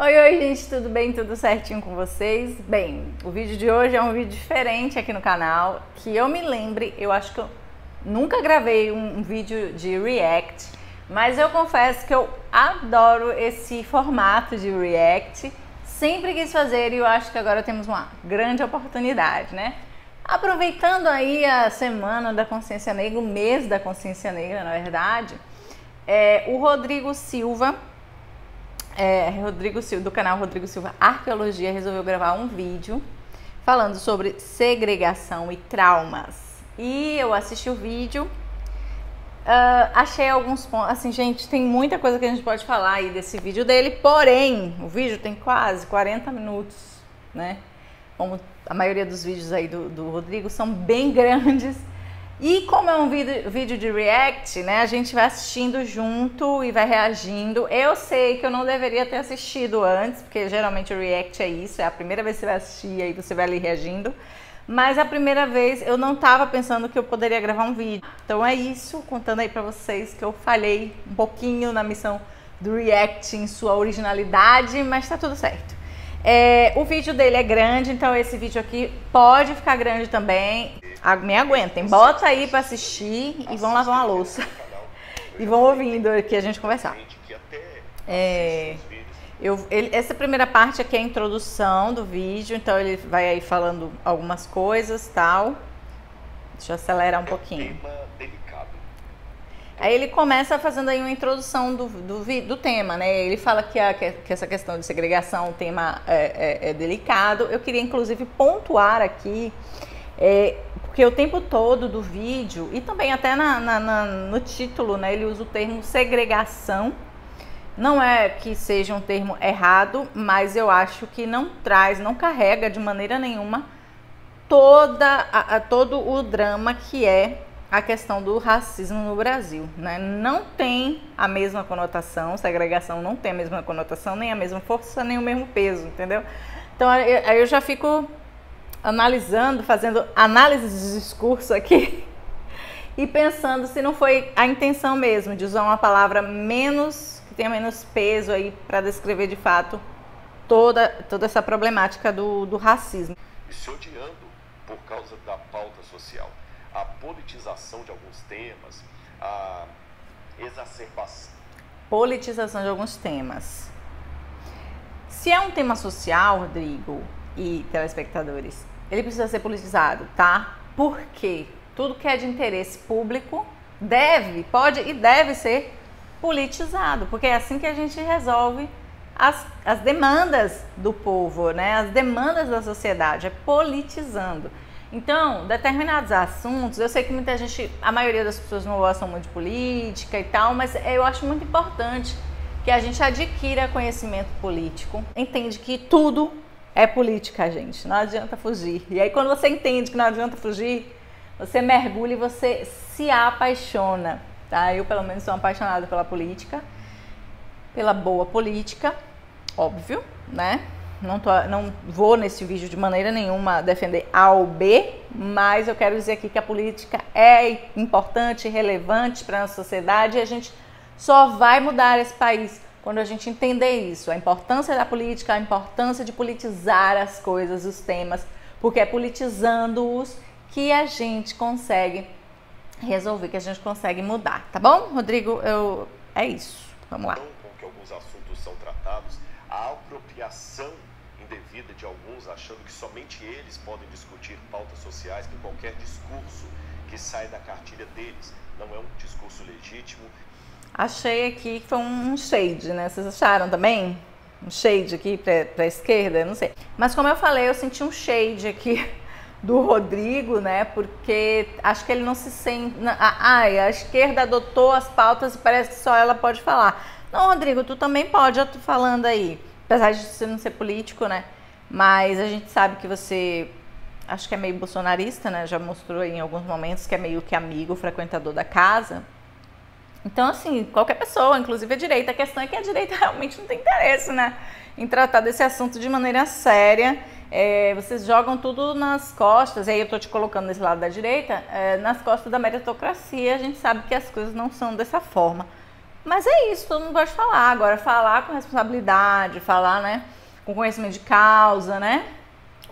Oi, gente, tudo bem? Tudo certinho com vocês? Bem, o vídeo de hoje é um vídeo diferente aqui no canal, que eu me lembre, eu acho que eu nunca gravei um vídeo de react, mas eu confesso que eu adoro esse formato de react, sempre quis fazer e eu acho que agora temos uma grande oportunidade, né? Aproveitando aí a semana da consciência negra, o mês da consciência negra, na verdade, o Rodrigo Silva, do canal Rodrigo Silva Arqueologia, resolveu gravar um vídeo falando sobre segregação e traumas. E eu assisti o vídeo, achei alguns pontos, assim, gente, tem muita coisa que a gente pode falar aí desse vídeo dele, porém, o vídeo tem quase 40 minutos, né? Como a maioria dos vídeos aí do Rodrigo são bem grandes. E como é um vídeo de react, né, a gente vai assistindo junto e vai reagindo. Eu sei que eu não deveria ter assistido antes, porque geralmente o react é isso, é a primeira vez que você vai assistir e aí você vai ali reagindo. Mas a primeira vez eu não estava pensando que eu poderia gravar um vídeo. Então é isso, contando aí pra vocês que eu falhei um pouquinho na missão do react em sua originalidade, mas tá tudo certo. O vídeo dele é grande, então esse vídeo aqui pode ficar grande também. Me aguentem, bota aí pra assistir e vão lavar uma louça. E vão ouvindo aqui a gente conversar. Essa primeira parte aqui é a introdução do vídeo, então ele vai aí falando algumas coisas e tal. Deixa eu acelerar um pouquinho. Aí ele começa fazendo aí uma introdução do tema, né? Ele fala que essa questão de segregação, o tema é delicado. Eu queria inclusive pontuar aqui, porque o tempo todo do vídeo, e também até no título, né? Ele usa o termo segregação. Não é que seja um termo errado, mas eu acho que não carrega de maneira nenhuma todo o drama que é a questão do racismo no Brasil, né? Não tem a mesma conotação, segregação não tem a mesma conotação, nem a mesma força, nem o mesmo peso, entendeu? Então aí eu já fico analisando, fazendo análise de discurso aqui e pensando se não foi a intenção mesmo de usar uma palavra que tenha menos peso aí para descrever de fato toda essa problemática do racismo. E se odiando por causa da pauta social. A politização de alguns temas, a exacerbação. Politização de alguns temas. Se é um tema social, Rodrigo e telespectadores, ele precisa ser politizado, tá? Porque tudo que é de interesse público pode e deve ser politizado, porque é assim que a gente resolve as demandas do povo, né? As demandas da sociedade, é politizando. Então, determinados assuntos, eu sei que muita gente, a maioria das pessoas não gostam muito de política e tal, mas eu acho muito importante que a gente adquira conhecimento político, entende que tudo é política, gente, não adianta fugir. E aí quando você entende que não adianta fugir, você mergulha e você se apaixona, tá? Eu pelo menos sou apaixonada pela política, pela boa política, óbvio, né? Não vou nesse vídeo de maneira nenhuma defender A ou B, mas eu quero dizer aqui que a política é importante, relevante para a nossa sociedade e a gente só vai mudar esse país quando a gente entender isso, a importância da política, a importância de politizar as coisas, os temas, porque é politizando-os que a gente consegue resolver, que a gente consegue mudar, tá bom, Rodrigo? É isso, vamos lá. Com que alguns assuntos são tratados, a apropriação indevida de alguns, achando que somente eles podem discutir pautas sociais, que qualquer discurso que sai da cartilha deles não é um discurso legítimo. Achei aqui que foi um shade, né? Vocês acharam também? Um shade aqui pra esquerda? Não sei. Mas como eu falei, eu senti um shade aqui do Rodrigo, né? Porque acho que ele não se sente... a esquerda adotou as pautas e parece que só ela pode falar. Não, Rodrigo, tu também pode, eu tô falando aí. Apesar de você não ser político, né? Mas a gente sabe que você, acho que é meio bolsonarista, né? Já mostrou em alguns momentos que é meio que amigo, frequentador da casa. Então, assim, qualquer pessoa, inclusive a direita. A questão é que a direita realmente não tem interesse, né? Em tratar desse assunto de maneira séria. Vocês jogam tudo nas costas, e aí eu tô te colocando nesse lado da direita, nas costas da meritocracia. A gente sabe que as coisas não são dessa forma. Mas é isso, todo mundo pode falar. Agora, falar com responsabilidade, falar, né, com conhecimento de causa, né,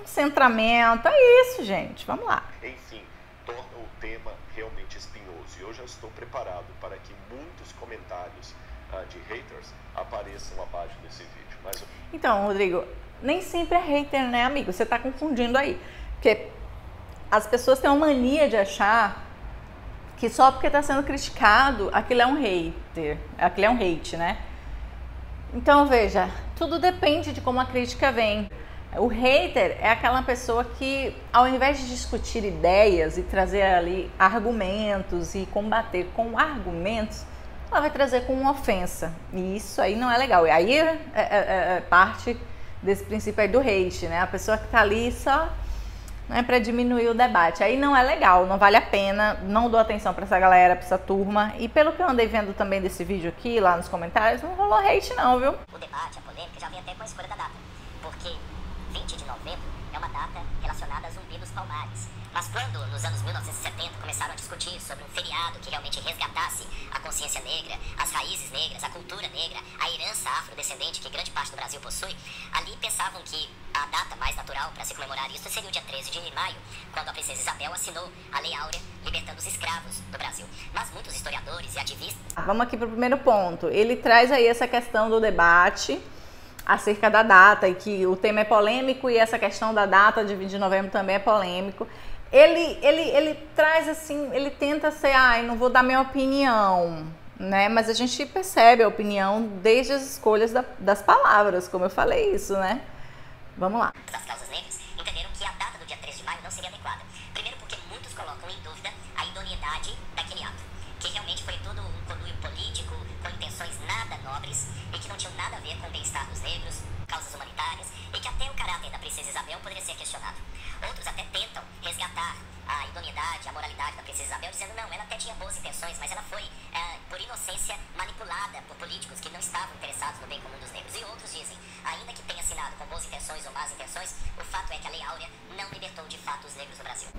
centramento, é isso, gente. Vamos lá. Enfim, torna o tema realmente espinhoso. E eu já estou preparado para que muitos comentários de haters apareçam abaixo desse vídeo. Mas... Então, Rodrigo, nem sempre é hater, né, amigo? Você está confundindo aí. Porque as pessoas têm uma mania de achar que só porque está sendo criticado, aquilo é um hater, aquilo é um hate, né? Então, veja, tudo depende de como a crítica vem. O hater é aquela pessoa que, ao invés de discutir ideias e trazer ali argumentos e combater com argumentos, ela vai trazer com uma ofensa. E isso aí não é legal. E aí é parte desse princípio aí do hate, né? A pessoa que está ali só, né, para diminuir o debate. Aí não é legal, não vale a pena, não dou atenção para essa galera, para essa turma. E pelo que eu andei vendo também desse vídeo aqui, lá nos comentários, não rolou hate não, viu? O debate, a polêmica, já vem até com a escolha da data. Porque 20 de novembro é uma data relacionada a Zumbi dos Palmares. Mas quando, nos anos 1970, começaram a discutir sobre um feriado que realmente resgatasse a consciência negra, as raízes negras, a cultura negra, a herança afrodescendente que grande parte do Brasil possui, ali pensavam que a data mais natural para se comemorar isso seria o dia 13 de maio, quando a princesa Isabel assinou a Lei Áurea, libertando os escravos do Brasil. Mas muitos historiadores e ativistas... Vamos aqui para o primeiro ponto. Ele traz aí essa questão do debate acerca da data, e que o tema é polêmico e essa questão da data de 20 de novembro também é polêmico. Ele traz assim, ele tenta ser, não vou dar minha opinião, né? Mas a gente percebe a opinião desde as escolhas das palavras, como eu falei isso, né? Vamos lá. As causas negras entenderam que a data do dia 13 de maio não seria adequada. Primeiro porque muitos colocam em dúvida a idoneidade daquele ato, que realmente foi todo um conluio político, com intenções nada nobres e que não tinham nada a ver com o bem-estar dos negros, causas humanitárias, e que até o caráter da princesa Isabel poderia ser questionado. Outros até tentam resgatar a idoneidade, a moralidade da princesa Isabel, dizendo não, ela até tinha boas intenções, mas ela foi, por inocência, manipulada por políticos que não estavam interessados no bem comum dos negros. E outros dizem, ainda que tenha assinado com boas intenções ou más intenções, o fato é que a Lei Áurea não libertou de fato os negros do Brasil.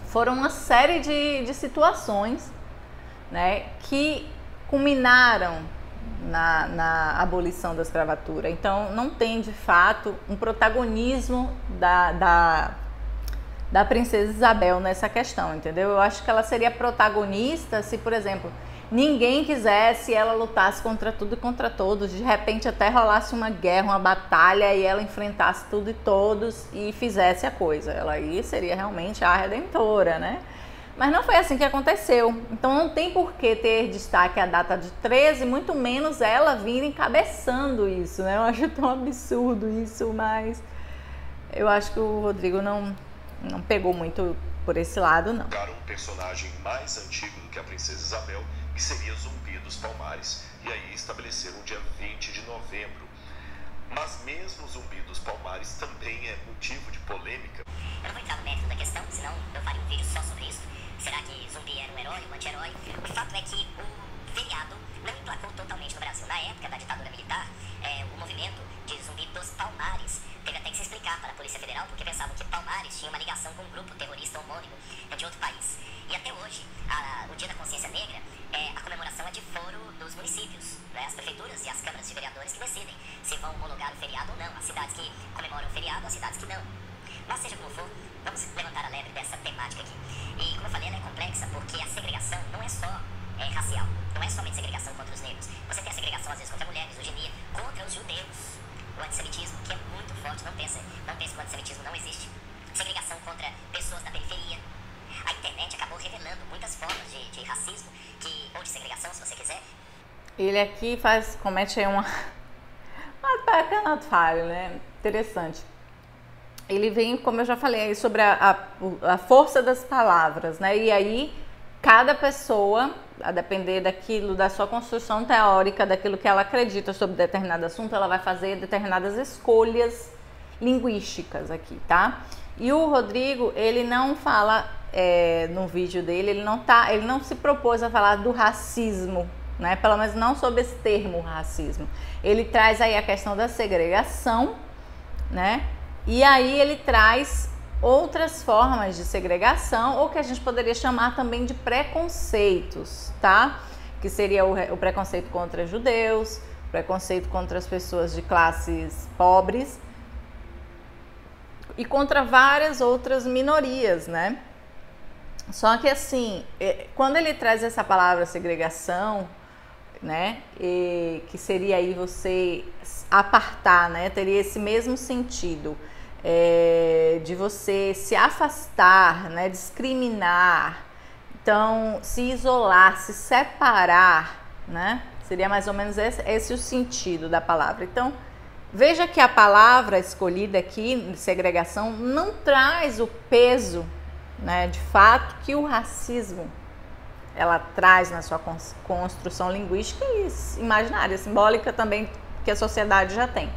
Foram uma série de situações, né, que culminaram na abolição da escravatura. Então, não tem, de fato, um protagonismo da princesa Isabel nessa questão, entendeu? Eu acho que ela seria protagonista se, por exemplo, ninguém quisesse, ela lutasse contra tudo e contra todos, de repente até rolasse uma guerra, uma batalha e ela enfrentasse tudo e todos e fizesse a coisa. Ela aí seria realmente a redentora, né? Mas não foi assim que aconteceu. Então não tem por que ter destaque a data de 13, muito menos ela vir encabeçando isso, né? Eu acho tão absurdo isso, mas eu acho que o Rodrigo não pegou muito por esse lado, não. Um personagem mais antigo do que a princesa Isabel, que seria Zumbi dos Palmares, e aí estabeleceram o dia 20 de novembro. Mas mesmo Zumbi dos Palmares também é motivo de polêmica. Eu não vou entrar no mérito da questão, senão eu faria um vídeo só sobre isso. Será que Zumbi era um herói, um anti-herói? O fato é que o feriado não emplacou totalmente no Brasil. Na época da ditadura militar, o movimento de Zumbi dos Palmares teve até que se explicar para a Polícia Federal, porque pensavam que Palmares tinha uma ligação com um grupo terrorista homônimo de outro país. E até hoje, o Dia da Consciência Negra, a comemoração é de foro dos municípios, né? As prefeituras e as câmaras de vereadores que decidem se vão homologar o feriado ou não. As cidades que comemoram o feriado, as cidades que não. Mas seja como for, vamos levantar a lebre dessa temática aqui. E como eu falei, ela é complexa porque a segregação não é só racial, não é somente segregação contra os negros. Você tem a segregação às vezes contra mulheres, misoginia, contra os judeus. O antissemitismo, que é muito forte, não pense que o antissemitismo não existe. Segregação contra pessoas da periferia. A internet acabou revelando muitas formas de racismo, ou de segregação, se você quiser. Ele aqui comete aí uma pequena falha, né? Interessante. Ele vem, como eu já falei, sobre a força das palavras, né? E aí, cada pessoa, a depender da sua construção teórica, daquilo que ela acredita sobre determinado assunto, ela vai fazer determinadas escolhas linguísticas aqui, tá? E o Rodrigo, ele não fala, no vídeo dele, ele não se propôs a falar do racismo, né? Pelo menos não sobre esse termo racismo. Ele traz aí a questão da segregação, né? E aí ele traz outras formas de segregação, ou que a gente poderia chamar também de preconceitos, tá? que seria o preconceito contra judeus, preconceito contra as pessoas de classes pobres e contra várias outras minorias, né? Só que assim, quando ele traz essa palavra segregação, né, que seria aí você apartar, né, teria esse mesmo sentido de você se afastar, né, discriminar, então se isolar, se separar, né, seria mais ou menos esse o sentido da palavra. Então veja que a palavra escolhida aqui, segregação, não traz o peso, né, de fato que o racismo ela traz na sua construção linguística e imaginária, simbólica também, que a sociedade já tem.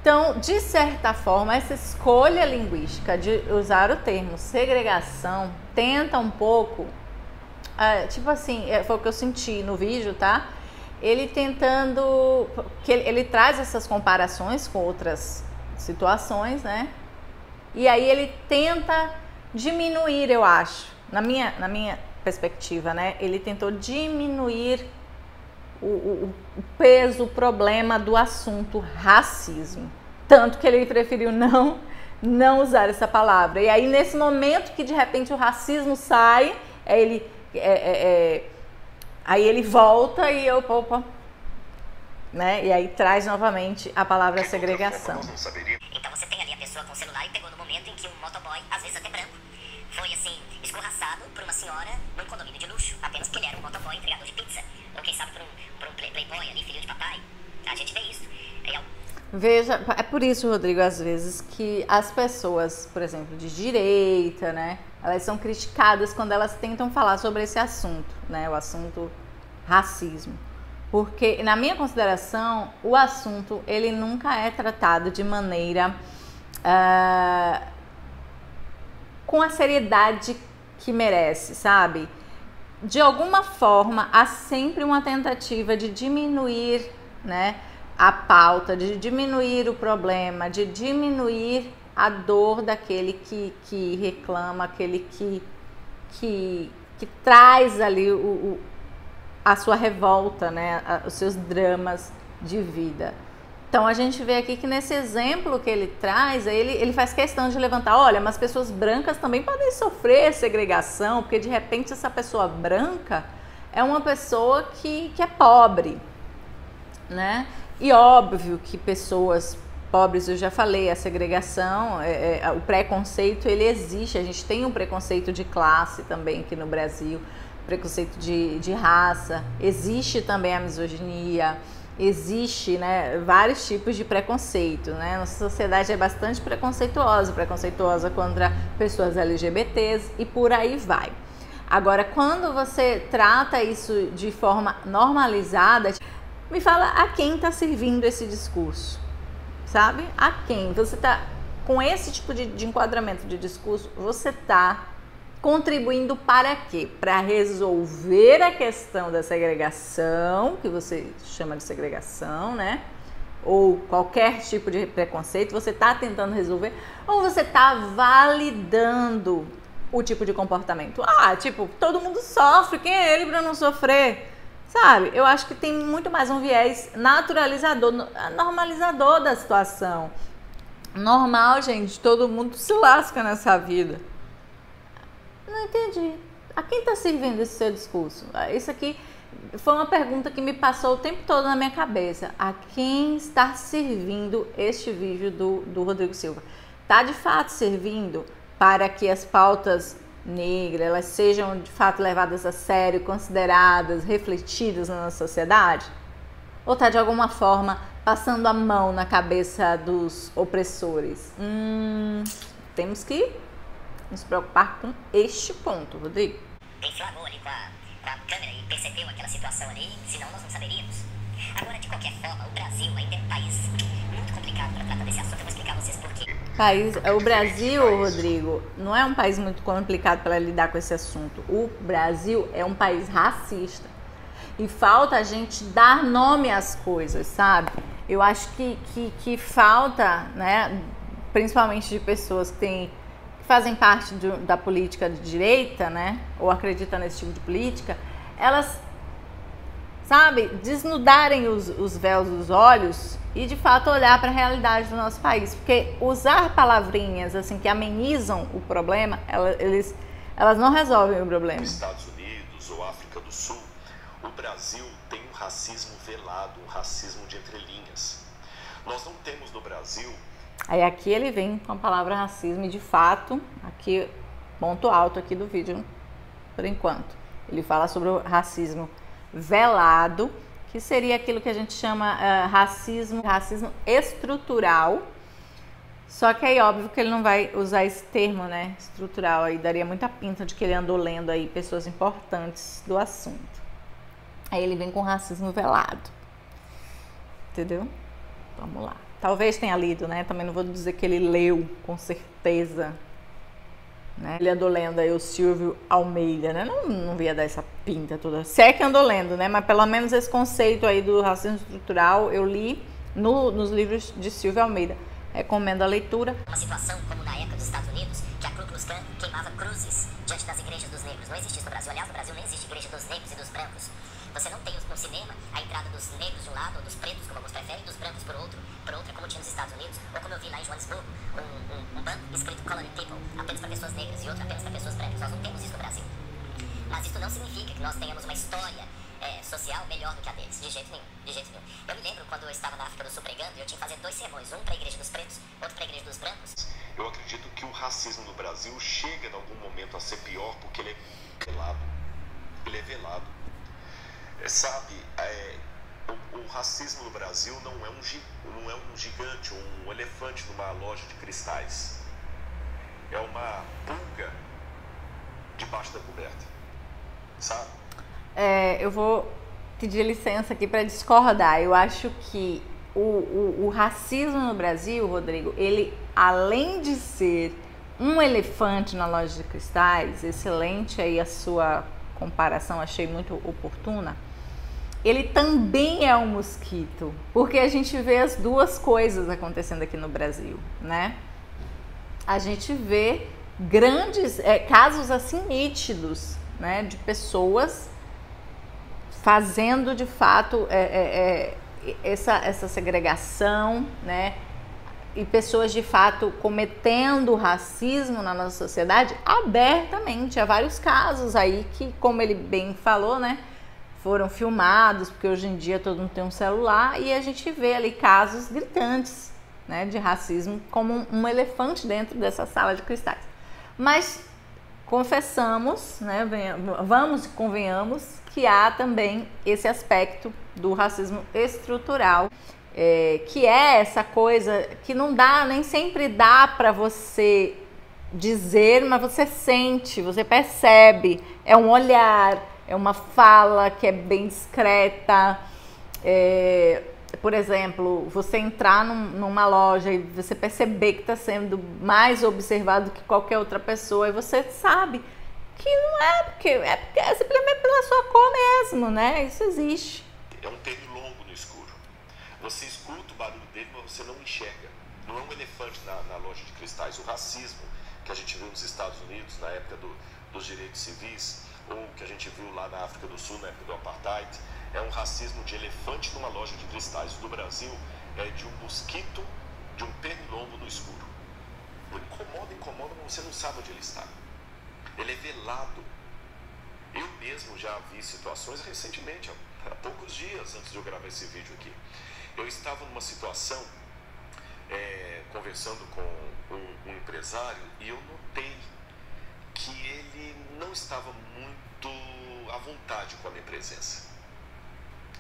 Então, de certa forma, essa escolha linguística de usar o termo segregação tenta um pouco, tipo assim, foi o que eu senti no vídeo, tá? Ele tentando, que ele traz essas comparações com outras situações, né? E aí ele tenta diminuir, eu acho, na minha perspectiva, né? Ele tentou diminuir o peso, o problema do assunto racismo. Tanto que ele preferiu não usar essa palavra. E aí, nesse momento que de repente o racismo sai, aí ele volta e opa, né? E aí traz novamente a palavra segregação. Então você tem ali a pessoa com o celular e pegou no momento em que um motoboy, às vezes até branco, foi assim, escorraçado por uma senhora num condomínio de luxo, apenas porque ele era um motoboy entregador de pizza. Ou quem sabe por um playboy ali, filho de papai. A gente vê isso. Veja, é por isso, Rodrigo, às vezes que as pessoas, por exemplo, de direita, né, elas são criticadas quando elas tentam falar sobre esse assunto, né, o assunto racismo. Porque, na minha consideração, o assunto, ele nunca é tratado de maneira com a seriedade que merece, sabe? De alguma forma, há sempre uma tentativa de diminuir, né, a pauta, de diminuir o problema, de diminuir a dor daquele que reclama, aquele que traz ali a sua revolta, né, os seus dramas de vida. Então a gente vê aqui que nesse exemplo que ele traz, ele faz questão de levantar, olha, mas pessoas brancas também podem sofrer segregação, porque de repente essa pessoa branca é uma pessoa que é pobre, né? E óbvio que pessoas pobres, eu já falei, a segregação, o preconceito, ele existe, a gente tem um preconceito de classe também aqui no Brasil, preconceito de raça, existe também a misoginia, existe, né, vários tipos de preconceito, né? Nossa sociedade é bastante preconceituosa contra pessoas LGBTs e por aí vai. Agora, quando você trata isso de forma normalizada, me fala a quem está servindo esse discurso, sabe? A quem? Você está, com esse tipo de enquadramento de discurso, você está contribuindo para quê? Para resolver a questão da segregação, que você chama de segregação, né? Ou qualquer tipo de preconceito, você está tentando resolver, ou você está validando o tipo de comportamento? Tipo, todo mundo sofre, quem é ele para não sofrer? Sabe? Eu acho que tem muito mais um viés naturalizador, normalizador da situação. Normal, gente, todo mundo se lasca nessa vida. Não entendi. A quem está servindo esse seu discurso? Isso aqui foi uma pergunta que me passou o tempo todo na minha cabeça. A quem está servindo este vídeo do Rodrigo Silva? Está de fato servindo para que as pautas negras elas sejam de fato levadas a sério, consideradas, refletidas na nossa sociedade? Ou está de alguma forma passando a mão na cabeça dos opressores? Temos que nos preocupar com este ponto, Rodrigo. Deflagrou ali com a câmera e percebeu aquela situação ali, senão nós não saberíamos. Agora, de qualquer forma, o Brasil ainda é um país muito complicado para tratar desse assunto. Eu vou explicar a vocês por quê. O Brasil, Rodrigo, não é um país muito complicado para lidar com esse assunto. O Brasil é um país racista. E falta a gente dar nome às coisas, sabe? Eu acho que falta, né, principalmente de pessoas que fazem parte da política de direita, né, ou acreditam nesse tipo de política, elas sabe, desnudarem os véus dos olhos e de fato olhar para a realidade do nosso país. Porque usar palavrinhas assim que amenizam o problema, elas não resolvem o problema. Nos Estados Unidos ou África do Sul, o Brasil tem um racismo velado, um racismo de entrelinhas. Nós não temos no Brasil... Aí aqui ele vem com a palavra racismo e de fato, aqui, ponto alto aqui do vídeo, por enquanto. Ele fala sobre o racismo velado, que seria aquilo que a gente chama racismo estrutural. Só que aí, óbvio que ele não vai usar esse termo, né, estrutural, aí daria muita pinta de que ele andou lendo aí pessoas importantes do assunto. Aí ele vem com racismo velado, entendeu? Vamos lá. Talvez tenha lido, né, também não vou dizer que ele leu, com certeza, né? Ele andou lendo aí o Silvio Almeida, né, não ia dar essa pinta toda, se é que andou lendo, né, mas pelo menos esse conceito aí do racismo estrutural eu li nos livros de Silvio Almeida. Recomendo a leitura. Uma situação como na época dos Estados Unidos, que a Ku Klux Klan queimava cruzes diante das igrejas dos negros. Não existe isso no Brasil. Aliás, no Brasil nem existe igreja dos negros e dos brancos. Você não tem no cinema a entrada dos negros de um lado, ou dos pretos, como alguns preferem, e dos brancos por outro, como tinha nos Estados Unidos, ou como eu vi lá em Joanesburgo, um banco escrito Colored People, apenas para pessoas negras e outro apenas para pessoas brancas. Nós não temos isso no Brasil. Mas isso não significa que nós tenhamos uma história social melhor do que a deles, de jeito nenhum, de jeito nenhum. Eu me lembro quando eu estava na África do Sul pregando, eu tinha que fazer 2 sermões, um para a igreja dos pretos, outro para a igreja dos brancos. Eu acredito que o racismo no Brasil chega em algum momento a ser pior porque ele é velado. Ele é velado. Sabe, o racismo no Brasil não é um gigante, um elefante numa loja de cristais. É uma pulga debaixo da coberta, sabe? Eu vou pedir licença aqui para discordar. Eu acho que o racismo no Brasil, Rodrigo, ele, além de ser um elefante na loja de cristais, excelente aí a sua comparação, achei muito oportuna, ele também é um mosquito, porque a gente vê as duas coisas acontecendo aqui no Brasil, né? A gente vê grandes casos assim nítidos, né, de pessoas fazendo de fato essa segregação, né, e pessoas de fato cometendo racismo na nossa sociedade abertamente. Há vários casos aí que, como ele bem falou, né, foram filmados, porque hoje em dia todo mundo tem um celular e a gente vê ali casos gritantes, né, de racismo como um elefante dentro dessa sala de cristais. Mas confessamos, né, vamos e convenhamos que há também esse aspecto do racismo estrutural, que é essa coisa que não dá, nem sempre dá para você dizer, mas você sente, você percebe, é um olhar, é uma fala que é bem discreta. Por exemplo, você entrar numa loja e você perceber que está sendo mais observado que qualquer outra pessoa e você sabe que não é, porque é simplesmente pela sua cor mesmo, né? Isso existe. É um pernilongo no escuro. Você escuta o barulho dele, mas você não enxerga. Não é um elefante na loja de cristais. O racismo que a gente viu nos Estados Unidos na época dos direitos civis, ou que a gente viu lá na África do Sul na época do Apartheid, é um racismo de elefante numa loja de cristais. O do Brasil é de um mosquito, de um pernilongo no escuro. Incomoda, mas você não sabe onde ele está. Ele é velado. Eu mesmo já vi situações recentemente, há poucos dias antes de eu gravar esse vídeo aqui. Eu estava numa situação, conversando com um empresário, e eu notei que ele não estava muito à vontade com a minha presença.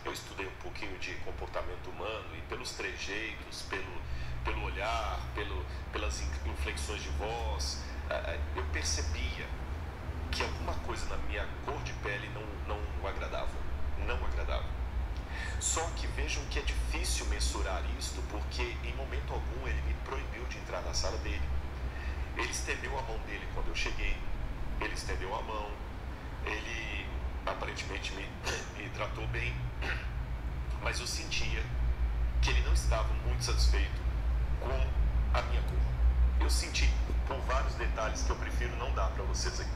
Eu estudei um pouquinho de comportamento humano e pelos trejeitos, pelo olhar, pelas inflexões de voz, eu percebia que alguma coisa na minha cor de pele não agradava. Não agradava. Só que vejam que é difícil mensurar isto, porque em momento algum ele me proibiu de entrar na sala dele. Ele estendeu a mão dele quando eu cheguei, ele estendeu a mão, ele aparentemente me tratou bem, mas eu sentia que ele não estava muito satisfeito com a minha cor. Eu senti por vários detalhes que eu prefiro não dar para vocês aqui.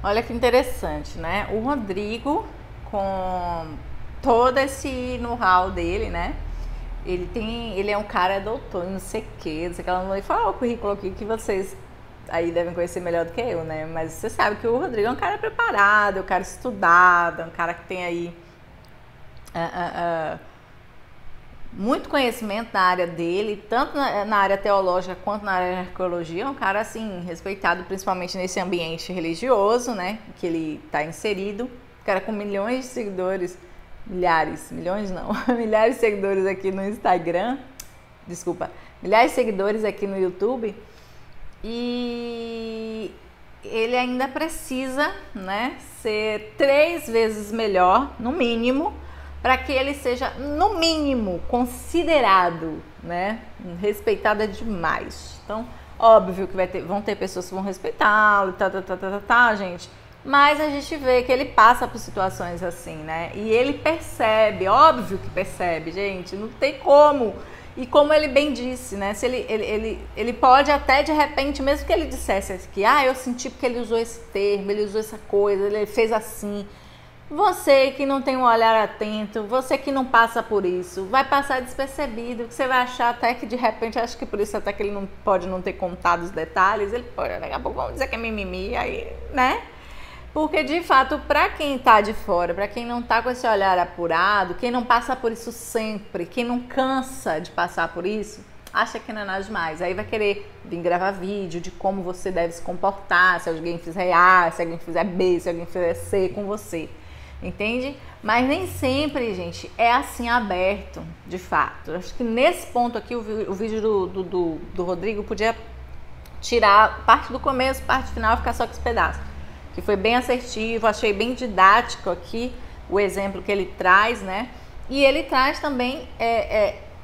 Olha que interessante, né? O Rodrigo, com todo esse know-how dele, né? Ele é um cara doutor, não sei o quê, não sei o que. Ela não vai falar o currículo aqui que vocês aí devem conhecer melhor do que eu, né? Mas você sabe que o Rodrigo é um cara preparado, é um cara estudado, é um cara que tem aí muito conhecimento na área dele, tanto na área teológica quanto na área de arqueologia. É um cara, assim, respeitado principalmente nesse ambiente religioso, né? Que ele está inserido. Um cara com milhões de seguidores, milhares de seguidores aqui no Instagram, milhares de seguidores aqui no YouTube. E ele ainda precisa, né, ser 3 vezes melhor, no mínimo, para que ele seja, no mínimo, considerado, né, respeitado é demais. Então, óbvio que vão ter pessoas que vão respeitá-lo, gente. Mas a gente vê que ele passa por situações assim, né? E ele percebe, óbvio que percebe, gente, não tem como. E como ele bem disse, né? Se ele pode até, de repente, mesmo que ele dissesse que eu senti porque ele usou esse termo, ele usou essa coisa, ele fez assim. Você que não tem um olhar atento, você que não passa por isso, vai passar despercebido, que você vai achar até que, de repente, acho que por isso até que ele não pode não ter contado os detalhes, ele pode, daqui a pouco vamos dizer que é mimimi, aí, né? Porque, de fato, para quem tá de fora, para quem não tá com esse olhar apurado, quem não passa por isso sempre, quem não cansa de passar por isso, acha que não é nada demais. Aí vai querer vir gravar vídeo de como você deve se comportar, se alguém fizer A, se alguém fizer B, se alguém fizer C com você. Entende? Mas nem sempre, gente, é assim aberto, de fato. Acho que nesse ponto aqui, o vídeo do Rodrigo podia tirar parte do começo, parte final e ficar só com esse pedaço. Que foi bem assertivo, achei bem didático aqui o exemplo que ele traz, né? E ele traz também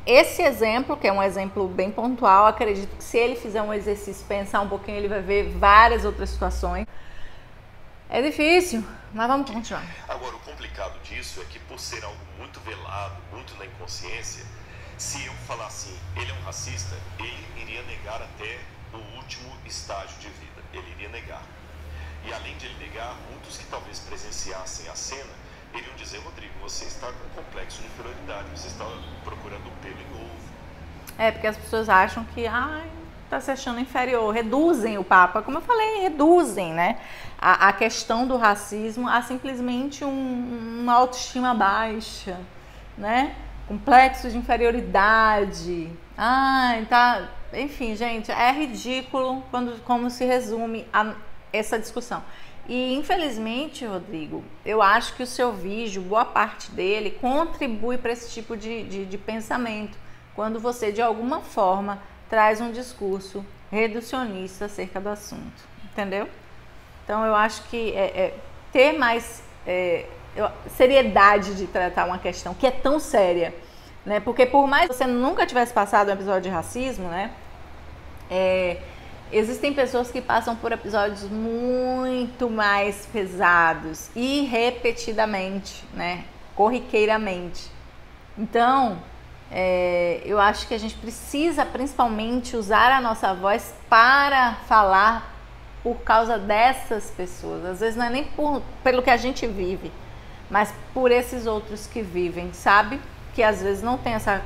esse exemplo, que é um exemplo bem pontual. Acredito que se ele fizer um exercício, pensar um pouquinho, ele vai ver várias outras situações. É difícil, mas vamos continuar. Agora, o complicado disso é que, por ser algo muito velado, muito na inconsciência, se eu falar assim, ele é um racista, ele iria negar até o último estágio de vida. Ele iria negar. E além de ele negar, muitos que talvez presenciassem a cena iriam dizer: Rodrigo, você está com um complexo de inferioridade, você está procurando um pelo em ovo. Porque as pessoas acham que está se achando inferior, reduzem o papo. Como eu falei, reduzem, né, a questão do racismo a simplesmente uma autoestima baixa, né, complexo de inferioridade. Enfim, gente, é ridículo como se resume essa discussão. E infelizmente, Rodrigo, eu acho que o seu vídeo, boa parte dele, contribui para esse tipo de pensamento, quando você de alguma forma traz um discurso reducionista acerca do assunto, entendeu? Então eu acho que ter mais seriedade de tratar uma questão que é tão séria, né? Porque por mais que você nunca tivesse passado um episódio de racismo, né? Existem pessoas que passam por episódios muito mais pesados e repetidamente, né? Corriqueiramente. Então, eu acho que a gente precisa principalmente usar a nossa voz para falar por causa dessas pessoas. Às vezes não é nem pelo que a gente vive, mas por esses outros que vivem, sabe? Que às vezes não tem essa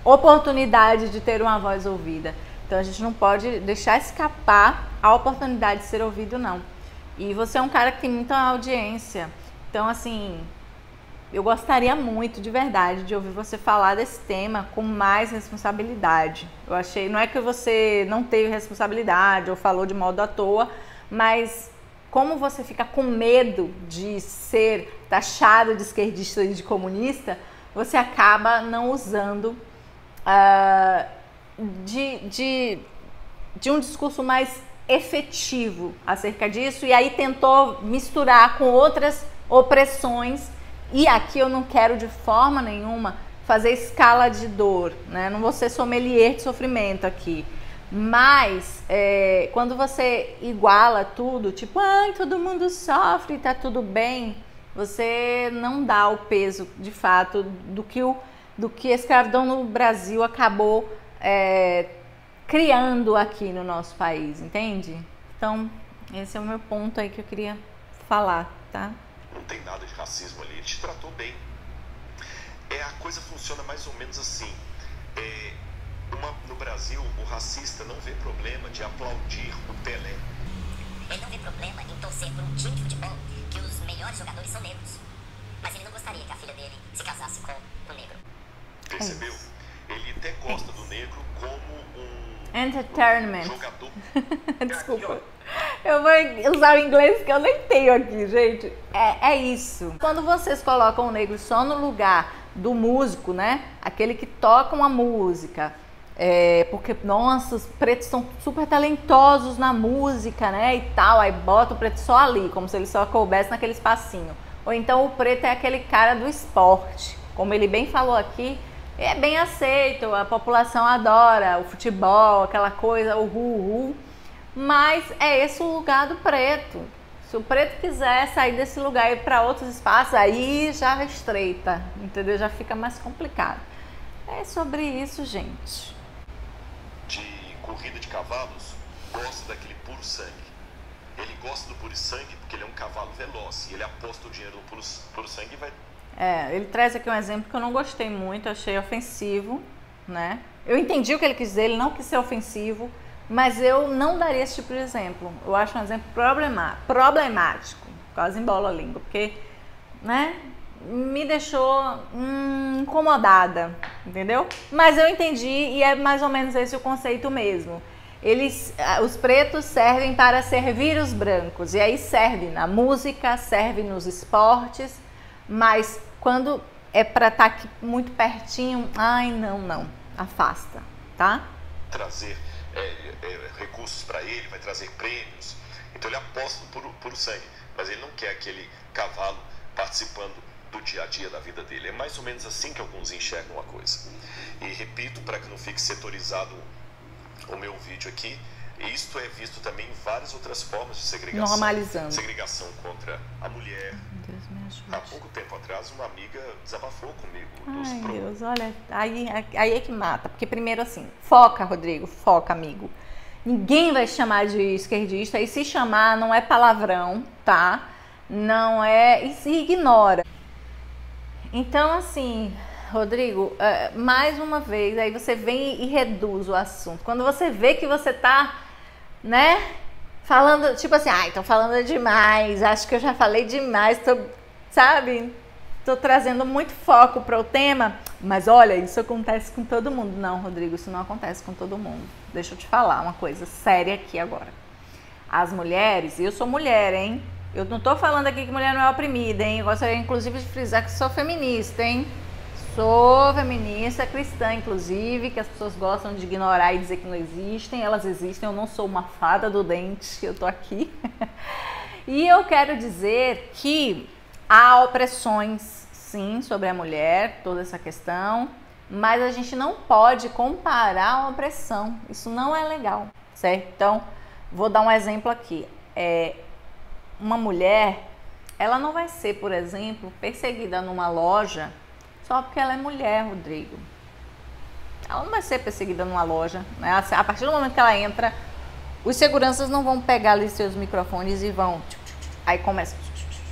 oportunidade de ter uma voz ouvida. Então a gente não pode deixar escapar a oportunidade de ser ouvido, não. E você é um cara que tem muita audiência. Então, assim, eu gostaria muito, de verdade, de ouvir você falar desse tema com mais responsabilidade. Eu achei, não é que você não teve responsabilidade ou falou de modo à toa, mas como você fica com medo de ser taxado de esquerdista e de comunista, você acaba não usando de um discurso mais efetivo acerca disso, e aí tentou misturar com outras opressões. E aqui eu não quero de forma nenhuma fazer escala de dor, né? Não vou ser sommelier de sofrimento aqui, mas quando você iguala tudo, tipo, todo mundo sofre, tá tudo bem, você não dá o peso de fato do que a escravidão no Brasil acabou criando aqui no nosso país, entende? Então, esse é o meu ponto aí que eu queria falar, tá? Não tem nada de racismo ali, ele te tratou bem. A coisa funciona mais ou menos assim. No Brasil, o racista não vê problema de aplaudir o Pelé. Ele não vê problema em torcer por um time de futebol que os melhores jogadores são negros. Mas ele não gostaria que a filha dele se casasse com um negro. Percebeu? Ele até gosta do negro como um Entertainment. jogador. Desculpa. Eu vou usar o inglês que eu nem tenho aqui, gente. É isso. Quando vocês colocam o negro só no lugar do músico, né? Aquele que toca uma música. Porque, nossa, os pretos são super talentosos na música, né? E tal. Aí bota o preto só ali, como se ele só coubesse naquele espacinho. Ou então o preto é aquele cara do esporte. Como ele bem falou aqui, é bem aceito, a população adora o futebol, aquela coisa, o ru-ru. Mas é esse o lugar do preto. Se o preto quiser sair desse lugar e ir para outros espaços, aí já estreita, entendeu? Já fica mais complicado. É sobre isso, gente. De corrida de cavalos, gosta daquele puro sangue. Ele gosta do puro sangue porque ele é um cavalo veloz e ele aposta o dinheiro no puro sangue e vai... Ele traz aqui um exemplo que eu não gostei muito, achei ofensivo, né? Eu entendi o que ele quis dizer, ele não quis ser ofensivo, mas eu não daria esse tipo de exemplo. Eu acho um exemplo problemático, quase embola a língua, porque, né, me deixou incomodada, entendeu? Mas eu entendi e é mais ou menos esse o conceito mesmo. Os pretos servem para servir os brancos, e aí serve na música, serve nos esportes, mas quando é para estar aqui muito pertinho, ai, não, afasta, tá? Trazer recursos para ele, vai trazer prêmios, então ele aposta no puro sangue, mas ele não quer aquele cavalo participando do dia a dia da vida dele. É mais ou menos assim que alguns enxergam a coisa. E repito, para que não fique setorizado o meu vídeo aqui, isto é visto também em várias outras formas de segregação. Normalizando. Segregação contra a mulher. Deus me ajude. Há pouco tempo atrás, uma amiga desabafou comigo. Ai, Deus, olha, aí é que mata. Porque primeiro assim, foca, Rodrigo, foca, amigo. Ninguém vai chamar de esquerdista, e se chamar não é palavrão, tá? Não é, e se ignora. Então, assim, Rodrigo, mais uma vez, aí você vem e reduz o assunto. Quando você vê que você tá, né, falando, tipo assim, tô falando demais, acho que eu já falei demais, tô trazendo muito foco para o tema, mas olha, isso acontece com todo mundo. Não, Rodrigo, isso não acontece com todo mundo. Deixa eu te falar uma coisa séria aqui agora. As mulheres, e eu sou mulher, hein? Eu não tô falando aqui que mulher não é oprimida, hein? Eu gostaria, inclusive, de frisar que sou feminista, hein? Sou feminista, cristã, inclusive, que as pessoas gostam de ignorar e dizer que não existem. Elas existem, eu não sou uma fada do dente, eu tô aqui. E eu quero dizer que há opressões, sim, sobre a mulher, toda essa questão, mas a gente não pode comparar a opressão. Isso não é legal, certo? Então, vou dar um exemplo aqui. Uma mulher, ela não vai ser, por exemplo, perseguida numa loja só porque ela é mulher, Rodrigo. Ela não vai ser perseguida numa loja, né? A partir do momento que ela entra, os seguranças não vão pegar ali seus microfones e vão... Aí começam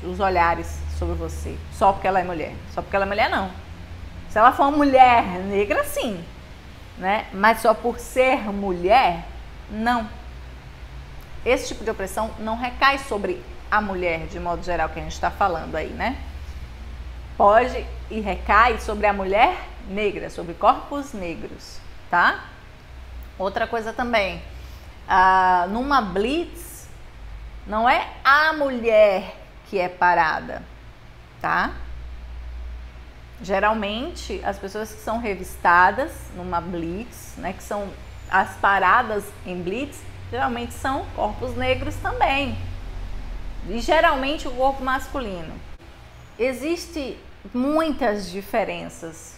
os olhares sobre você, só porque ela é mulher. Só porque ela é mulher, não. Se ela for uma mulher negra, sim, né? Mas só por ser mulher, não. Esse tipo de opressão não recai sobre a mulher, de modo geral, que a gente está falando aí, né? Pode e recai sobre a mulher negra, sobre corpos negros, tá? Outra coisa também, numa blitz, não é a mulher que é parada, tá? Geralmente, as pessoas que são revistadas numa blitz, né, que são as paradas em blitz, geralmente são corpos negros também. E geralmente o corpo masculino. Existem muitas diferenças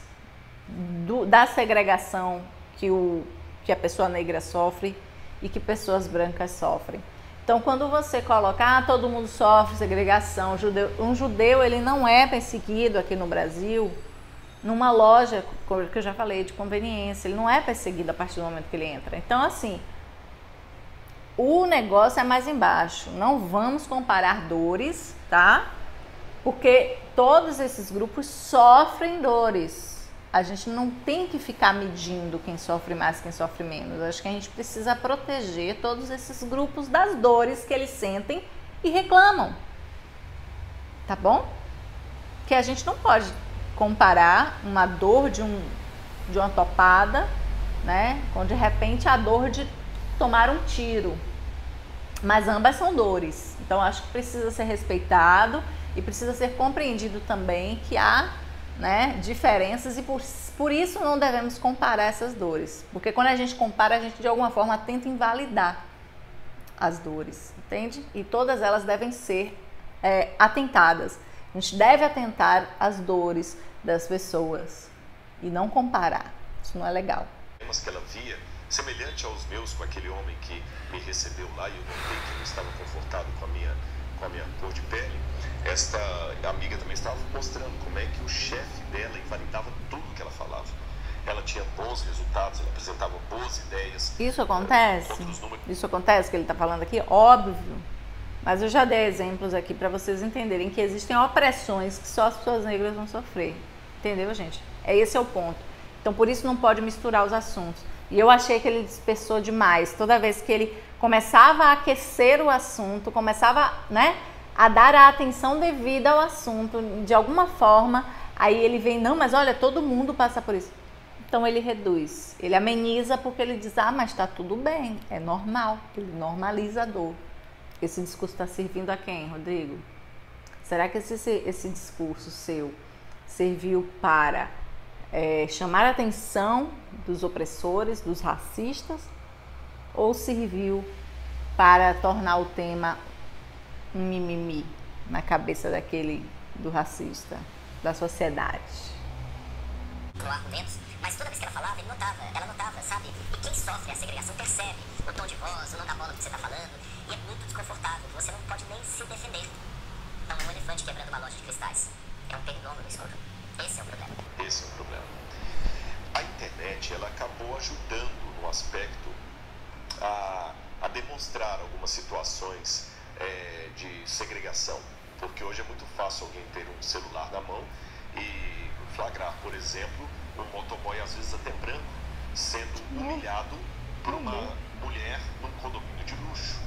da segregação que a pessoa negra sofre e que pessoas brancas sofrem. Então, quando você coloca, todo mundo sofre segregação, um judeu ele não é perseguido aqui no Brasil numa loja, que eu já falei, de conveniência, ele não é perseguido a partir do momento que ele entra. Então, assim, o negócio é mais embaixo. Não vamos comparar dores, tá? Porque todos esses grupos sofrem dores. A gente não tem que ficar medindo quem sofre mais, quem sofre menos. Acho que a gente precisa proteger todos esses grupos das dores que eles sentem e reclamam. Tá bom? Que a gente não pode comparar uma dor de uma topada, né, com de repente a dor de tomar um tiro. Mas ambas são dores. Então acho que precisa ser respeitado e precisa ser compreendido também que há, né, diferenças e por isso não devemos comparar essas dores. Porque quando a gente compara, a gente de alguma forma tenta invalidar as dores, entende? E todas elas devem ser atentadas. A gente deve atentar às dores das pessoas e não comparar. Isso não é legal. Temas que ela via, semelhante aos meus, com aquele homem que me recebeu lá e eu notei que não estava confortado com a minha cor de pele. Esta amiga também estava mostrando como é que o chefe dela invalidava tudo que ela falava. Ela tinha bons resultados, ela apresentava boas ideias. Isso acontece? Isso acontece que ele está falando aqui? Óbvio. Mas eu já dei exemplos aqui para vocês entenderem que existem opressões que só as pessoas negras vão sofrer. Entendeu, gente? Esse é o ponto. Então, por isso não pode misturar os assuntos. E eu achei que ele dispersou demais. Toda vez que ele começava a aquecer o assunto, começava, né, a dar a atenção devida ao assunto, de alguma forma, aí ele vem, não, mas olha, todo mundo passa por isso. Então ele reduz, ele ameniza porque ele diz, mas tá tudo bem, é normal, ele normaliza a dor. Esse discurso está servindo a quem, Rodrigo? Será que esse discurso seu serviu para chamar a atenção dos opressores, dos racistas, ou serviu para tornar o tema um mimimi na cabeça do racista, da sociedade? Argumentos, mas toda vez que ela falava, ela notava, sabe? E quem sofre a segregação percebe o tom de voz, o não dá bola que você está falando, e é muito desconfortável, você não pode nem se defender. Não é um elefante quebrando uma loja de cristais, é um pernilongo no escuro. Esse é o problema. Esse é o problema. A internet, ela acabou ajudando no aspecto a demonstrar algumas situações de segregação, porque hoje é muito fácil alguém ter um celular na mão e flagrar, por exemplo, um motoboy, às vezes até branco, sendo humilhado por uma mulher num condomínio de luxo.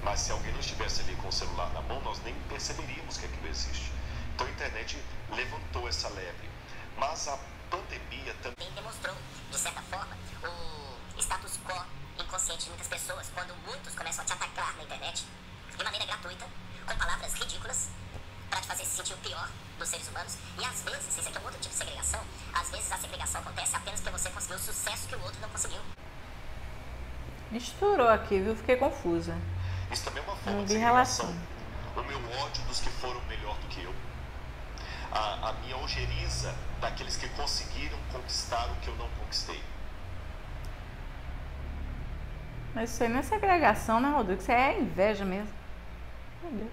Mas se alguém não estivesse ali com o celular na mão, nós nem perceberíamos que aquilo existe. Então a internet levantou essa lebre. Mas a pandemia também demonstrou, de certa forma, o status quo inconsciente de muitas pessoas, quando muitos começam a te atacar na internet, de maneira gratuita, com palavras ridículas, para te fazer se sentir o pior dos seres humanos. E às vezes, isso aqui é um outro tipo de segregação, às vezes a segregação acontece apenas porque você conseguiu o sucesso que o outro não conseguiu. Misturou aqui, viu? Fiquei confusa. Isso também é uma forma de segregação. O meu ódio dos que foram melhor do que eu. A minha ojeriza daqueles que conseguiram conquistar o que eu não conquistei. Mas isso aí não é segregação, né, Rodrigo? Isso é inveja mesmo. Meu Deus.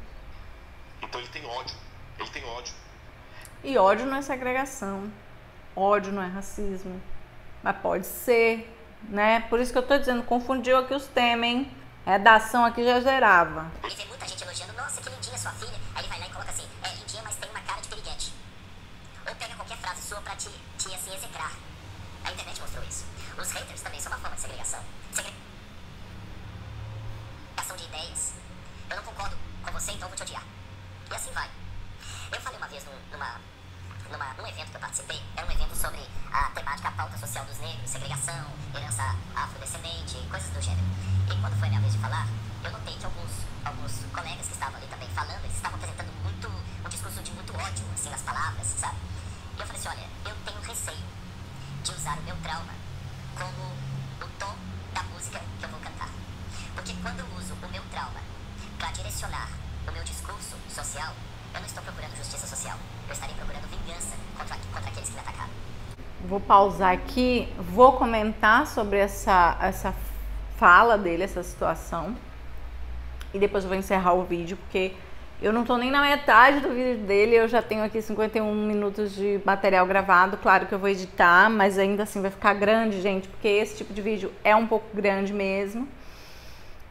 Então ele tem ódio. Ele tem ódio. E ódio não é segregação. Ódio não é racismo. Mas pode ser, né? Por isso que eu tô dizendo, confundiu aqui os temas, hein? A redação aqui já gerava. Ele vê muita gente elogiando, nossa, que lindinha sua filha. Aí ele vai lá e coloca assim, lindinha, mas tem uma cara de piriguete. Ou pega qualquer frase sua pra te assim, execrar. A internet mostrou isso. Os haters também são uma forma de segregação. Segregação de ideias. Eu não concordo com você, então eu vou te odiar. E assim vai. Eu falei uma vez num evento que eu participei, era um evento sobre a temática, a pauta social dos negros, segregação, herança afrodescendente, coisas do gênero. E quando foi a minha vez de falar, eu notei que alguns colegas que estavam ali também falando, eles estavam apresentando um discurso de muito ódio, assim, nas palavras, sabe? E eu falei assim, olha, eu tenho receio de usar o meu trauma como o tom da música que eu vou cantar. Porque quando eu uso o meu trauma para direcionar o meu discurso social, eu não estou procurando justiça social. Eu estarei procurando vingança contra aqueles que me atacaram. Vou pausar aqui, vou comentar sobre essa fala dele, essa situação. E depois eu vou encerrar o vídeo, porque eu não tô nem na metade do vídeo dele. Eu já tenho aqui 51 minutos de material gravado. Claro que eu vou editar, mas ainda assim vai ficar grande, gente, porque esse tipo de vídeo é um pouco grande mesmo.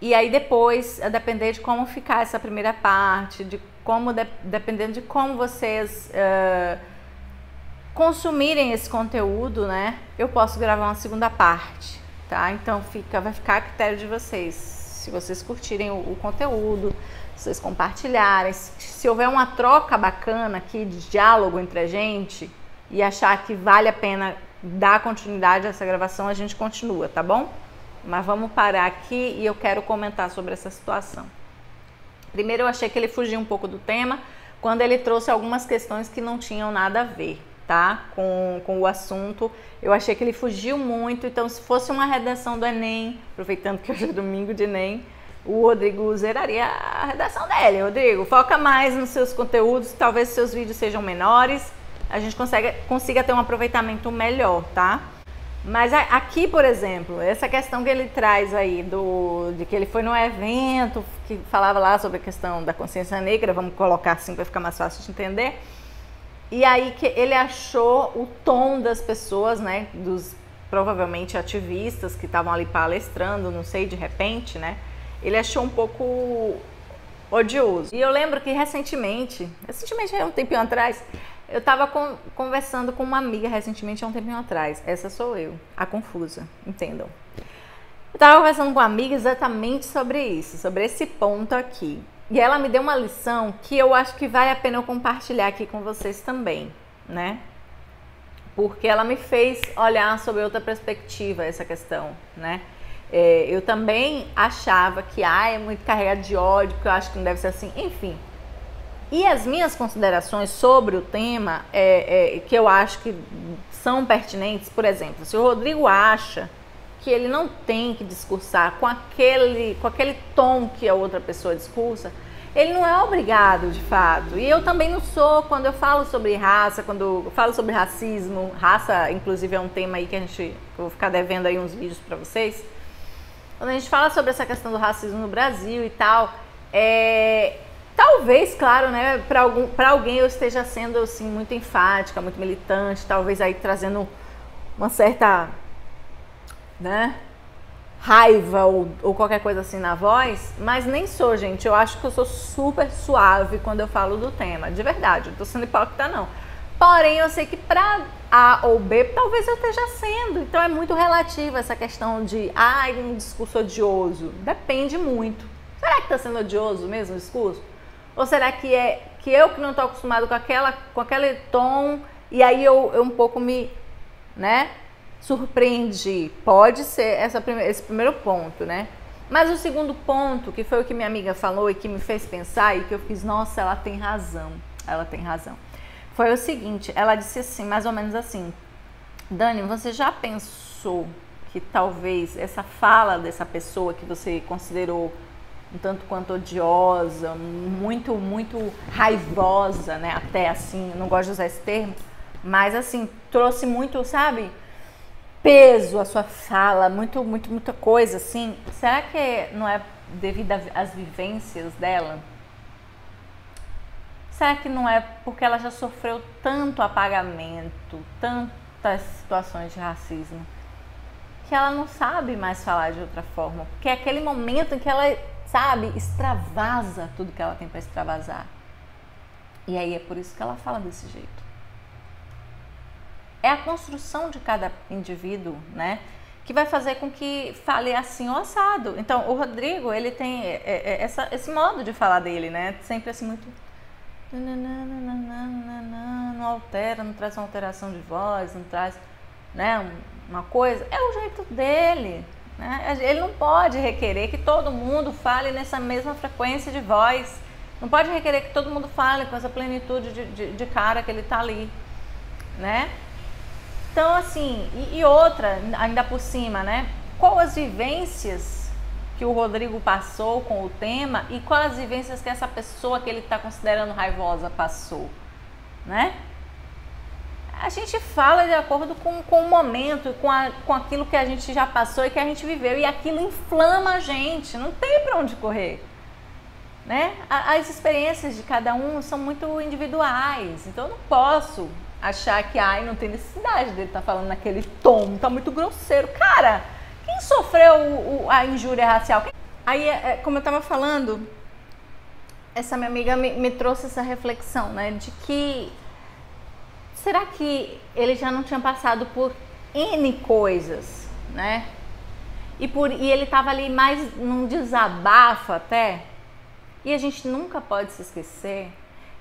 E aí depois, a depender de como ficar essa primeira parte, de como, dependendo de como vocês consumirem esse conteúdo, né? Eu posso gravar uma segunda parte, tá? Então vai ficar a critério de vocês. Se vocês curtirem o conteúdo, se vocês compartilharem, se houver uma troca bacana aqui de diálogo entre a gente e achar que vale a pena dar continuidade a essa gravação, a gente continua, tá bom? Mas vamos parar aqui e eu quero comentar sobre essa situação. Primeiro, eu achei que ele fugiu um pouco do tema quando ele trouxe algumas questões que não tinham nada a ver, tá? Com o assunto. Eu achei que ele fugiu muito. Então, se fosse uma redação do Enem, aproveitando que hoje é domingo de Enem, o Rodrigo zeraria a redação dele. Rodrigo, foca mais nos seus conteúdos, talvez seus vídeos sejam menores, a gente consiga ter um aproveitamento melhor, tá? Mas aqui, por exemplo, essa questão que ele traz aí de que ele foi num evento que falava lá sobre a questão da consciência negra, vamos colocar assim para ficar mais fácil de entender, e aí que ele achou o tom das pessoas, né, dos provavelmente ativistas que estavam ali palestrando, não sei, de repente, né, ele achou um pouco odioso. E eu lembro que recentemente, um tempinho atrás, eu estava conversando com uma amiga recentemente, há um tempinho atrás. Essa sou eu, a confusa, entendam. Eu estava conversando com uma amiga exatamente sobre isso, sobre esse ponto aqui. E ela me deu uma lição que eu acho que vale a pena eu compartilhar aqui com vocês também, né? Porque ela me fez olhar sobre outra perspectiva essa questão, né? Eu também achava que é muito carregado de ódio, que eu acho que não deve ser assim, enfim. E as minhas considerações sobre o tema, que eu acho que são pertinentes, por exemplo, se o Rodrigo acha que ele não tem que discursar com aquele tom que a outra pessoa discursa, ele não é obrigado, de fato. E eu também não sou, quando eu falo sobre raça, quando eu falo sobre racismo, raça, inclusive, é um tema aí que eu vou ficar devendo aí uns vídeos para vocês. Quando a gente fala sobre essa questão do racismo no Brasil e tal, talvez, claro, né, para alguém eu esteja sendo assim, muito enfática, muito militante, talvez aí trazendo uma certa, né, raiva ou qualquer coisa assim na voz, mas nem sou, gente. Eu acho que eu sou super suave quando eu falo do tema, de verdade, eu não tô sendo hipócrita não. Porém, eu sei que para A ou B, talvez eu esteja sendo. Então é muito relativa essa questão de um discurso odioso. Depende muito. Será que está sendo odioso mesmo o discurso? Ou será que eu que não estou acostumado com aquele tom e aí eu um pouco me, né, surpreendi? Pode ser esse primeiro ponto, né? Mas o segundo ponto, que foi o que minha amiga falou e que me fez pensar e que eu fiz, nossa, ela tem razão. Ela tem razão. Foi o seguinte, ela disse assim, mais ou menos assim: Dani, você já pensou que talvez essa fala dessa pessoa que você considerou um tanto quanto odiosa, muito, muito raivosa, né? Até assim, não gosto de usar esse termo, mas assim, trouxe muito, sabe, peso à sua fala, muita coisa assim. Será que não é devido às vivências dela? Será que não é porque ela já sofreu tanto apagamento, tantas situações de racismo, que ela não sabe mais falar de outra forma? Porque é aquele momento em que ela, sabe, extravasa tudo que ela tem para extravasar. E aí é por isso que ela fala desse jeito. É a construção de cada indivíduo, né, que vai fazer com que fale assim ou assado. Então, o Rodrigo, ele tem esse modo de falar dele, né, sempre assim muito... Não altera, não traz uma alteração de voz, não traz, né, uma coisa. É o jeito dele, né? Ele não pode requerer que todo mundo fale nessa mesma frequência de voz. Não pode requerer que todo mundo fale com essa plenitude de cara que ele tá ali, né? Então, assim, e outra, ainda por cima, né? Qual as vivências que o Rodrigo passou com o tema e quais as vivências que essa pessoa que ele está considerando raivosa passou, né? A gente fala de acordo com o momento, com aquilo que a gente já passou e que a gente viveu, e aquilo inflama a gente, não tem para onde correr, né? As experiências de cada um são muito individuais, então eu não posso achar que não tem necessidade dele estar falando naquele tom, tá muito grosseiro. Cara, quem sofreu a injúria racial? Aí, como eu estava falando, essa minha amiga me trouxe essa reflexão, né? De que, será que ele já não tinha passado por N coisas, né? E ele estava ali mais num desabafo até. E a gente nunca pode se esquecer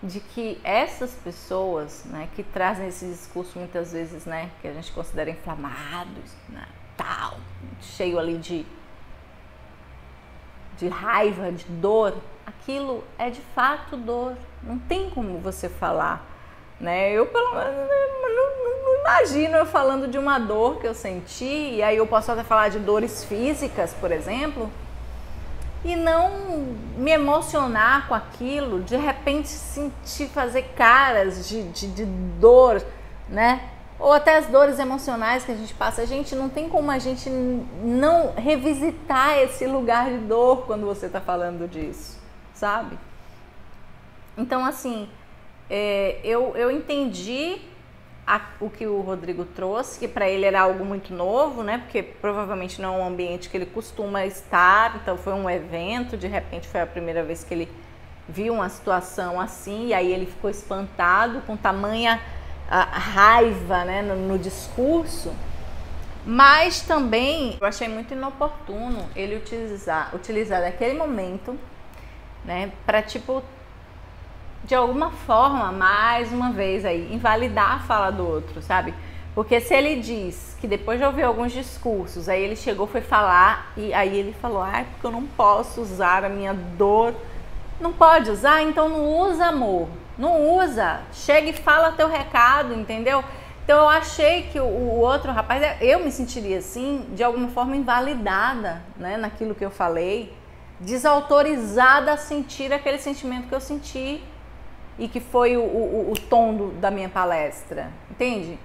de que essas pessoas, né, que trazem esse discurso muitas vezes, né, que a gente considera inflamados, né, tal, cheio ali de raiva, de dor, aquilo é de fato dor. Não tem como você falar, né? Eu pelo menos não imagino eu falando de uma dor que eu senti, e aí eu posso até falar de dores físicas, por exemplo, e não me emocionar com aquilo, de repente sentir, fazer caras de dor, né? Ou até as dores emocionais que a gente passa. Gente, não tem como a gente não revisitar esse lugar de dor quando você está falando disso, sabe? Então, assim, eu entendi o que o Rodrigo trouxe, que para ele era algo muito novo, né? Porque provavelmente não é um ambiente que ele costuma estar, então foi um evento, de repente foi a primeira vez que ele viu uma situação assim, e aí ele ficou espantado com tamanha raiva, né, no discurso. Mas também eu achei muito inoportuno ele utilizar daquele momento, né, para tipo, de alguma forma, mais uma vez aí, invalidar a fala do outro, sabe? Porque se ele diz que depois de ouvir alguns discursos, aí ele chegou, foi falar, e aí ele falou, porque eu não posso usar a minha dor. Não pode usar? Então não usa, amor. Não usa. Chega e fala teu recado, entendeu? Então eu achei que o outro rapaz, eu me sentiria assim, de alguma forma invalidada, né, naquilo que eu falei, desautorizada a sentir aquele sentimento que eu senti e que foi o tom da minha palestra, entende?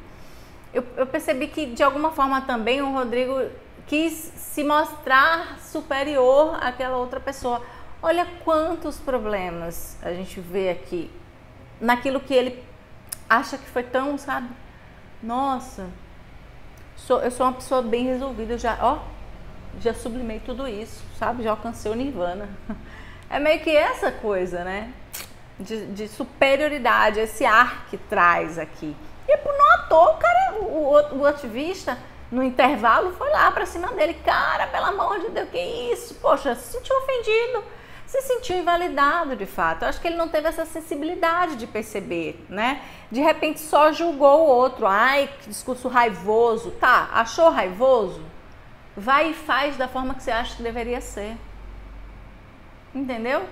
Eu percebi que de alguma forma também o Rodrigo quis se mostrar superior àquela outra pessoa. Olha quantos problemas a gente vê aqui, naquilo que ele acha que foi tão, sabe? Nossa, eu sou uma pessoa bem resolvida, eu já sublimei tudo isso, sabe? Já alcancei o nirvana. É meio que essa coisa, né? De superioridade, esse ar que traz aqui. E não à toa, o cara, o ativista, no intervalo, foi lá pra cima dele. Cara, pelo amor de Deus, que isso? Poxa, se sentiu ofendido, se sentiu invalidado, de fato. Eu acho que ele não teve essa sensibilidade de perceber, né? De repente só julgou o outro. Ai, que discurso raivoso. Tá, achou raivoso? Vai e faz da forma que você acha que deveria ser. Entendeu?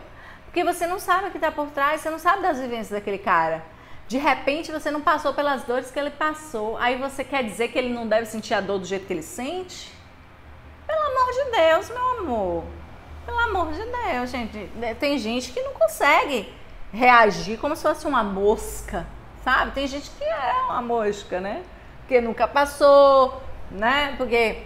Porque você não sabe o que está por trás, você não sabe das vivências daquele cara. De repente você não passou pelas dores que ele passou. Aí você quer dizer que ele não deve sentir a dor do jeito que ele sente? Pelo amor de Deus, meu amor. Pelo amor de Deus, gente. Tem gente que não consegue reagir como se fosse uma mosca, sabe? Tem gente que é uma mosca, né? Porque nunca passou, né? Porque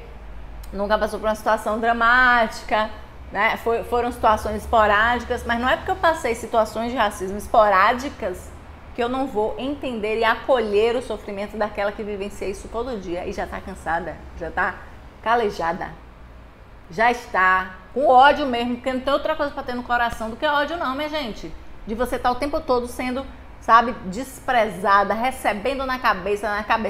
nunca passou por uma situação dramática, né? Foram situações esporádicas, mas não é porque eu passei situações de racismo esporádicas que eu não vou entender e acolher o sofrimento daquela que vivencia isso todo dia e já tá cansada, já tá calejada, já está com ódio mesmo, porque não tem outra coisa para ter no coração do que ódio não, minha gente. De você estar o tempo todo sendo, sabe, desprezada, recebendo na cabeça.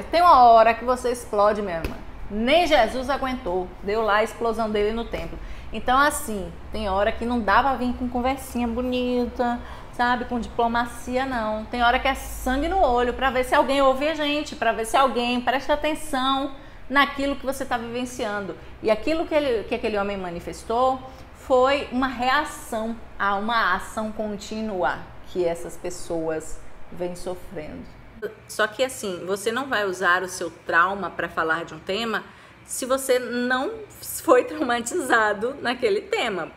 Tem uma hora que você explode mesmo. Nem Jesus aguentou, deu lá a explosão dele no templo. Então, assim, tem hora que não dá pra vir com conversinha bonita, sabe, com diplomacia, não. Tem hora que é sangue no olho, pra ver se alguém ouve a gente, pra ver se alguém presta atenção naquilo que você está vivenciando. E aquilo que aquele homem manifestou foi uma reação a uma ação contínua que essas pessoas vêm sofrendo. Só que assim, você não vai usar o seu trauma para falar de um tema se você não foi traumatizado naquele tema.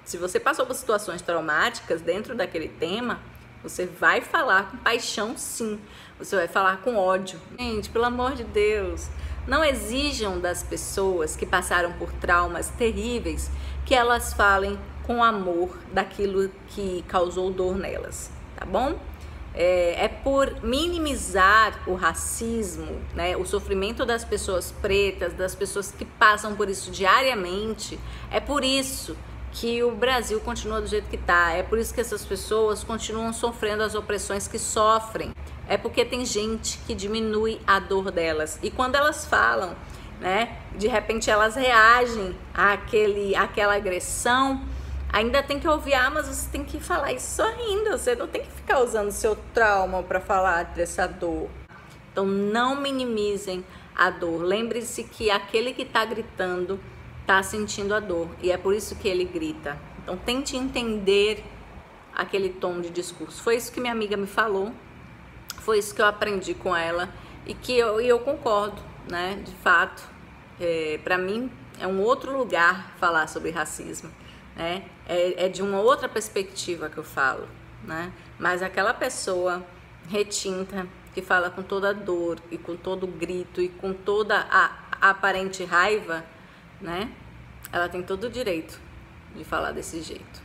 Se você passou por situações traumáticas dentro daquele tema, você vai falar com paixão, sim. Você vai falar com ódio. Gente, pelo amor de Deus, não exijam das pessoas que passaram por traumas terríveis que elas falem com amor daquilo que causou dor nelas, tá bom? É por minimizar o racismo, né, o sofrimento das pessoas pretas, das pessoas que passam por isso diariamente, é por isso que o Brasil continua do jeito que está. É por isso que essas pessoas continuam sofrendo as opressões que sofrem. É porque tem gente que diminui a dor delas. E quando elas falam, né, de repente elas reagem àquela agressão, ainda tem que ouvir, mas você tem que falar isso sorrindo. Você não tem que ficar usando seu trauma para falar dessa dor. Então não minimizem a dor. Lembre-se que aquele que está gritando está sentindo a dor e é por isso que ele grita. Então tente entender aquele tom de discurso. Foi isso que minha amiga me falou, foi isso que eu aprendi com ela e que eu concordo, né? De fato, para mim é um outro lugar falar sobre racismo, né? É de uma outra perspectiva que eu falo, né? Mas aquela pessoa retinta que fala com toda a dor e com todo o grito e com toda a aparente raiva, né? Ela tem todo o direito de falar desse jeito.